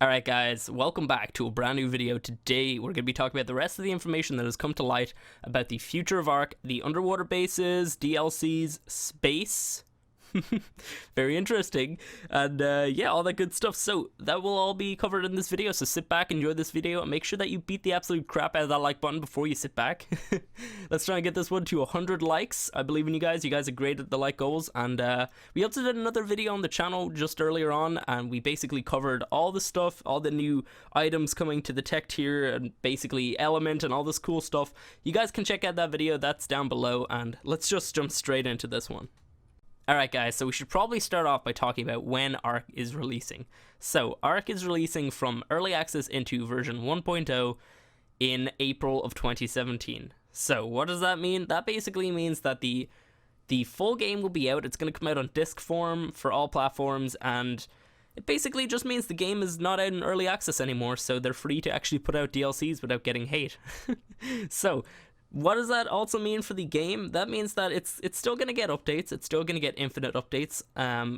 Alright guys, welcome back to a brand new video. Today we're going to be talking about the rest of the information that has come to light about the future of Ark, the underwater bases, DLCs, space. Very interesting, and yeah, all that good stuff. So that will all be covered in this video, so sit back, enjoy this video, and make sure that you beat the absolute crap out of that like button before you sit back. Let's try and get this one to 100 likes. I believe in you guys are great at the like goals. And we also did another video on the channel just earlier on, and we basically covered all the stuff, all the new items coming to the Tek Tier, and basically Element and all this cool stuff. You guys can check out that video, that's down below, and let's just jump straight into this one. Alright guys, so we should probably start off by talking about when Ark is releasing. So Ark is releasing from Early Access into version 1.0 in April of 2017. So what does that mean? That basically means that the full game will be out. It's going to come out on disc form for all platforms, and it basically just means the game is not out in Early Access anymore, so they're free to actually put out DLCs without getting hate. So what does that also mean for the game? That means that it's still going to get updates. It's still going to get infinite updates.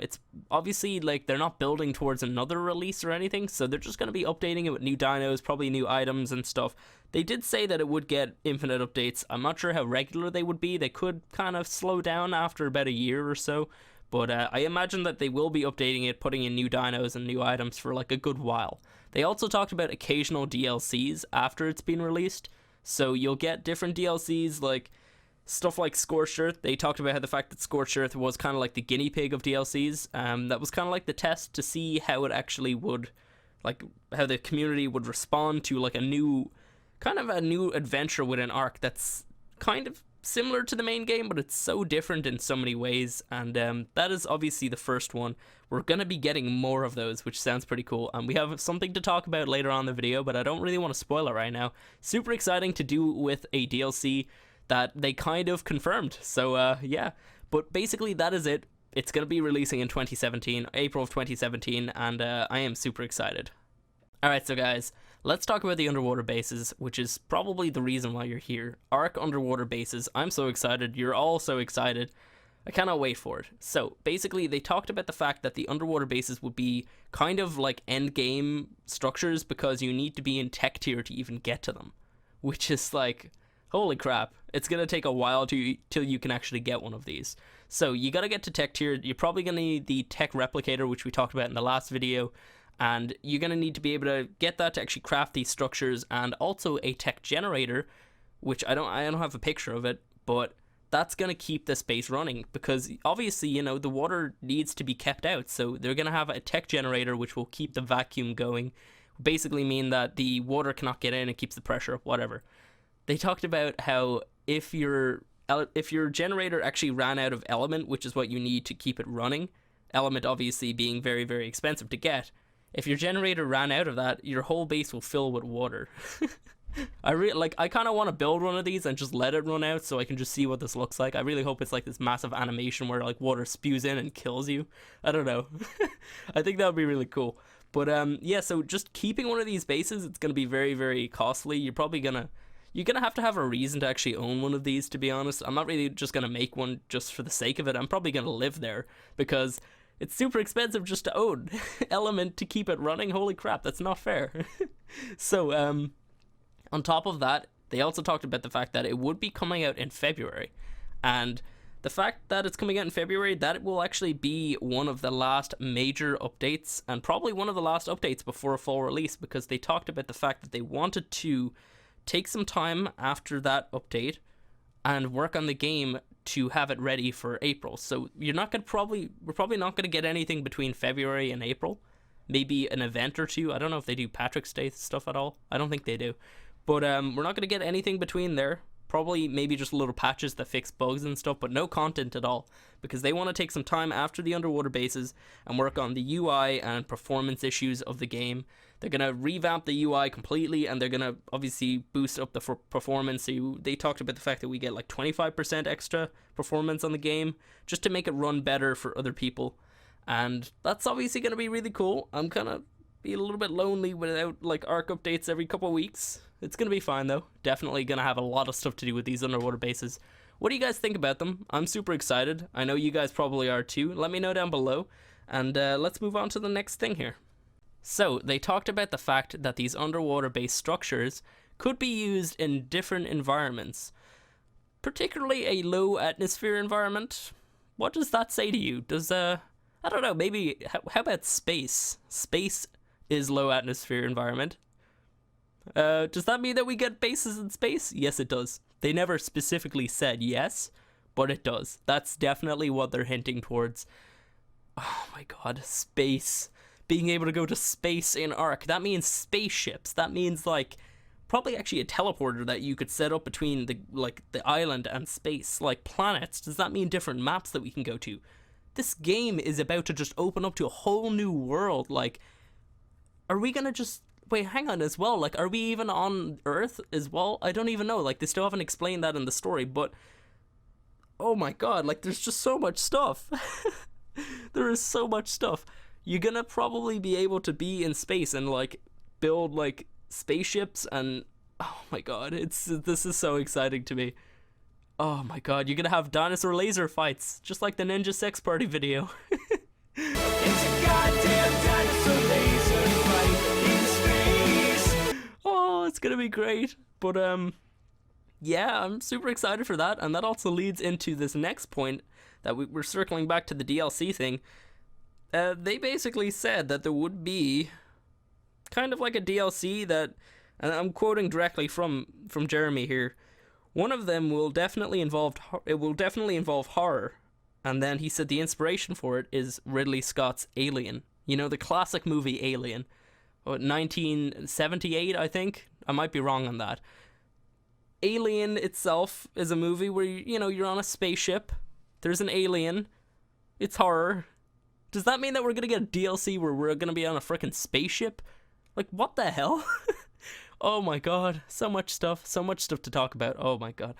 It's obviously like they're not building towards another release or anything, so they're just going to be updating it with new dinos, probably new items and stuff. They did say that it would get infinite updates. I'm not sure how regular they would be. They could kind of slow down after about a year or so, but I imagine that they will be updating it, putting in new dinos and new items for like a good while. They also talked about occasional DLCs after it's been released. So you'll get different DLCs, like stuff like Scorched Earth. They talked about how the fact that Scorched Earth was kind of like the guinea pig of DLCs. That was kind of like the test to see how it actually would, like how the community would respond to like a new adventure within Ark that's kind of similar to the main game, but it's so different in so many ways. And that is obviously the first one. We're going to be getting more of those, which sounds pretty cool. And we have something to talk about later on in the video, but I don't really want to spoil it right now. Super exciting to do with a DLC that they kind of confirmed. So yeah, but basically that is it. It's going to be releasing in 2017, April of 2017, and I am super excited. Alright, so guys, let's talk about the underwater bases, which is probably the reason why you're here. Ark underwater bases. I'm so excited. You're all so excited. I cannot wait for it. So basically they talked about the fact that the underwater bases would be kind of like end game structures because you need to be in Tek Tier to even get to them, which is like, holy crap. It's going to take a while till you can actually get one of these. So you got to get to Tek Tier. You're probably going to need the Tek Replicator, which we talked about in the last video. And you're going to need to be able to get that to actually craft these structures, and also a Tek Generator, which I don't have a picture of it, but that's going to keep this base running because obviously, you know, the water needs to be kept out. So they're going to have a Tek Generator, which will keep the vacuum going, basically mean that the water cannot get in, it keeps the pressure up, whatever. They talked about how if your generator actually ran out of element, which is what you need to keep it running, element obviously being very, very expensive to get, if your generator ran out of that, your whole base will fill with water. I kind of want to build one of these and just let it run out so I can just see what this looks like. I really hope it's like this massive animation where like water spews in and kills you. I don't know. I think that would be really cool. But yeah, so just keeping one of these bases, it's going to be very, very costly. You're gonna have to have a reason to actually own one of these, to be honest. I'm not really just gonna make one just for the sake of it. I'm probably gonna live there because it's super expensive just to own element to keep it running. Holy crap, that's not fair. So on top of that, they also talked about the fact that it would be coming out in February, and the fact that it's coming out in February, that will actually be one of the last major updates, and probably one of the last updates before a full release, because they talked about the fact that they wanted to take some time after that update and work on the game to have it ready for April. So we're probably not gonna get anything between February and April. Maybe an event or two. I don't know if they do Patrick's Day stuff at all. I don't think they do. But we're not gonna get anything between there. Probably maybe just little patches that fix bugs and stuff, but no content at all, because they want to take some time after the underwater bases and work on the UI and performance issues of the game. They're going to revamp the UI completely, and they're going to obviously boost up the performance. So they talked about the fact that we get like 25% extra performance on the game just to make it run better for other people. And that's obviously going to be really cool. I'm going to be a little bit lonely without like Ark updates every couple of weeks. It's going to be fine though. Definitely going to have a lot of stuff to do with these underwater bases. What do you guys think about them? I'm super excited. I know you guys probably are too. Let me know down below. And let's move on to the next thing here. So they talked about the fact that these underwater-based structures could be used in different environments, particularly a low atmosphere environment. What does that say to you? Does I don't know, maybe how about space? Space is low atmosphere environment. Does that mean that we get bases in space? Yes, it does. They never specifically said yes, but it does. That's definitely what they're hinting towards. Oh my god, space. Being able to go to space in Ark. That means spaceships. That means, like, probably actually a teleporter that you could set up between the island and space. Like, planets. Does that mean different maps that we can go to? This game is about to just open up to a whole new world. Like, are we gonna just... Wait, hang on as well. Like, are we even on Earth as well? I don't even know. Like, they still haven't explained that in the story, but... Oh my god, like, there's just so much stuff. There is so much stuff. You're gonna probably be able to be in space and, like, build, like, spaceships and... Oh my god, this is so exciting to me. Oh my god, you're gonna have dinosaur laser fights, just like the Ninja Sex Party video. It's a goddamn dinosaur laser fight in space. Oh, it's gonna be great. But, yeah, I'm super excited for that, and that also leads into this next point that we're circling back to the DLC thing. They basically said that there would be kind of like a DLC that, and I'm quoting directly from Jeremy here, one of them will definitely involve horror. And then he said the inspiration for it is Ridley Scott's Alien. You know, the classic movie Alien. 1978, I think? I might be wrong on that. Alien itself is a movie where, you're on a spaceship. There's an alien. It's horror. Does that mean that we're gonna get a DLC where we're gonna be on a freaking spaceship? Like, what the hell? Oh my god, so much stuff to talk about. Oh my god.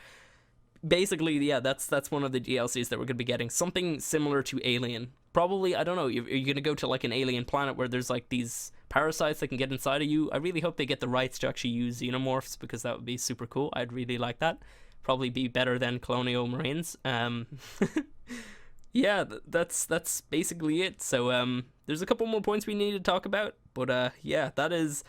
Basically, yeah, that's one of the DLCs that we're gonna be getting. Something similar to Alien. Probably, I don't know, you're gonna go to like an alien planet where there's like these parasites that can get inside of you. I really hope they get the rights to actually use xenomorphs, because that would be super cool. I'd really like that. Probably be better than Colonial Marines. Yeah, that's basically it. So there's a couple more points we need to talk about, but yeah, that is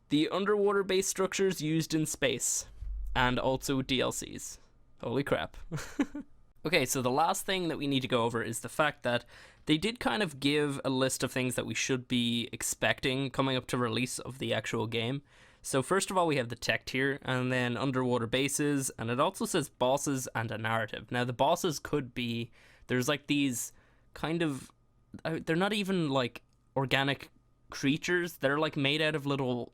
the underwater base structures used in space, and also DLCs. Holy crap. Okay, so the last thing that we need to go over is the fact that they did kind of give a list of things that we should be expecting coming up to release of the actual game. So first of all, we have the Tek Tier, and then underwater bases, and it also says bosses and a narrative. Now, the bosses could be... There's like these kind of... They're not even like organic creatures. They're like made out of little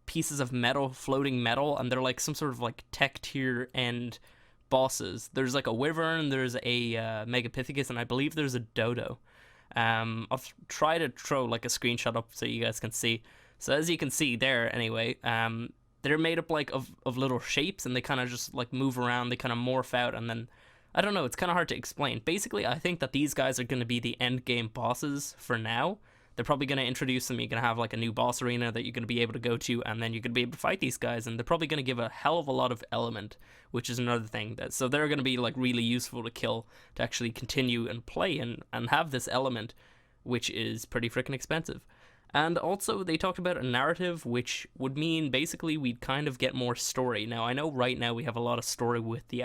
pieces of metal, floating metal, and they're like some sort of like Tek Tier end bosses. There's like a wyvern, there's a megapithecus, and I believe there's a dodo. I'll try to throw like a screenshot up so you guys can see. So as you can see there, anyway, they're made up like of little shapes, and they kind of just like move around, they kind of morph out, and then I don't know, it's kind of hard to explain. Basically, I think that these guys are going to be the end game bosses for now. They're probably going to introduce them. You're going to have like a new boss arena that you're going to be able to go to, and then you're going to be able to fight these guys, and they're probably going to give a hell of a lot of element, which is another thing. So they're going to be like really useful to kill to actually continue and play and have this element, which is pretty freaking expensive. And also, they talked about a narrative, which would mean basically we'd kind of get more story. Now, I know right now we have a lot of story with the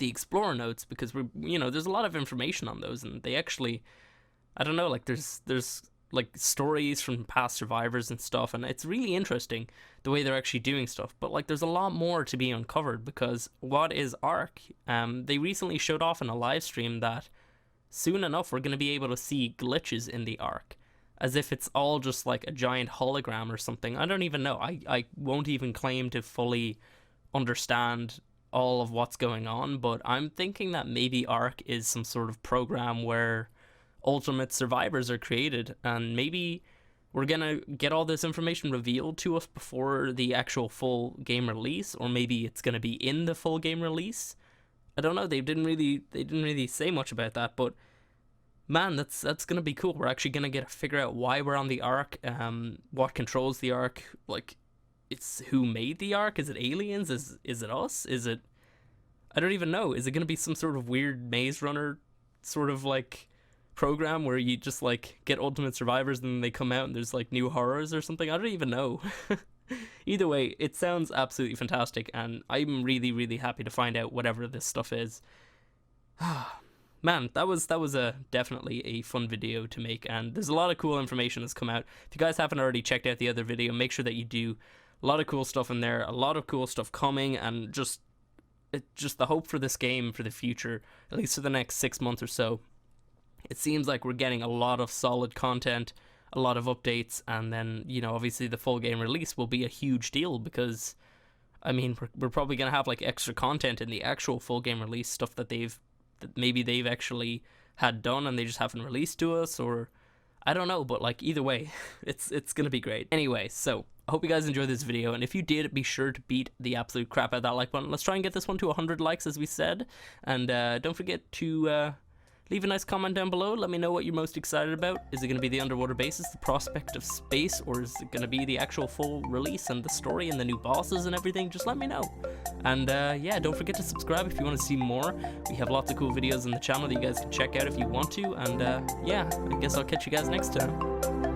Explorer notes, because there's a lot of information on those, and they actually, I don't know, like there's like stories from past survivors and stuff, and it's really interesting the way they're actually doing stuff. But like there's a lot more to be uncovered, because what is Ark? They recently showed off in a live stream that soon enough we're going to be able to see glitches in the Ark, as if it's all just like a giant hologram or something. I don't even know. I won't even claim to fully understand all of what's going on, but I'm thinking that maybe Ark is some sort of program where ultimate survivors are created, and maybe we're gonna get all this information revealed to us before the actual full game release, or maybe it's gonna be in the full game release. I don't know. They didn't really say much about that, but man, that's gonna be cool. We're actually gonna get to figure out why we're on the Ark, what controls the Ark, like it's who made the Ark. Is it aliens? Is it us? Is it... I don't even know. Is it going to be some sort of weird Maze Runner sort of like program where you just like get Ultimate Survivors and then they come out and there's like new horrors or something. I don't even know. Either way, it sounds absolutely fantastic, and I'm really, really happy to find out whatever this stuff is. Man, that was definitely a fun video to make, and there's a lot of cool information that's come out. If you guys haven't already checked out the other video, make sure that you do. A lot of cool stuff in there, a lot of cool stuff coming, and just the hope for this game for the future, at least for the next 6 months or so. It seems like we're getting a lot of solid content, a lot of updates, and then, you know, obviously the full game release will be a huge deal because, I mean, we're probably going to have like extra content in the actual full game release, stuff that maybe they've actually had done and they just haven't released to us, or I don't know, but like either way, it's going to be great. Anyway, so I hope you guys enjoyed this video, and if you did, be sure to beat the absolute crap out of that like button. Let's try and get this one to 100 likes as we said, and don't forget to leave a nice comment down below. Let me know what you're most excited about. Is it going to be the underwater bases, the prospect of space, or is it going to be the actual full release and the story and the new bosses and everything? Just let me know. And yeah, don't forget to subscribe if you want to see more. We have lots of cool videos on the channel that you guys can check out if you want to. And yeah, I guess I'll catch you guys next time.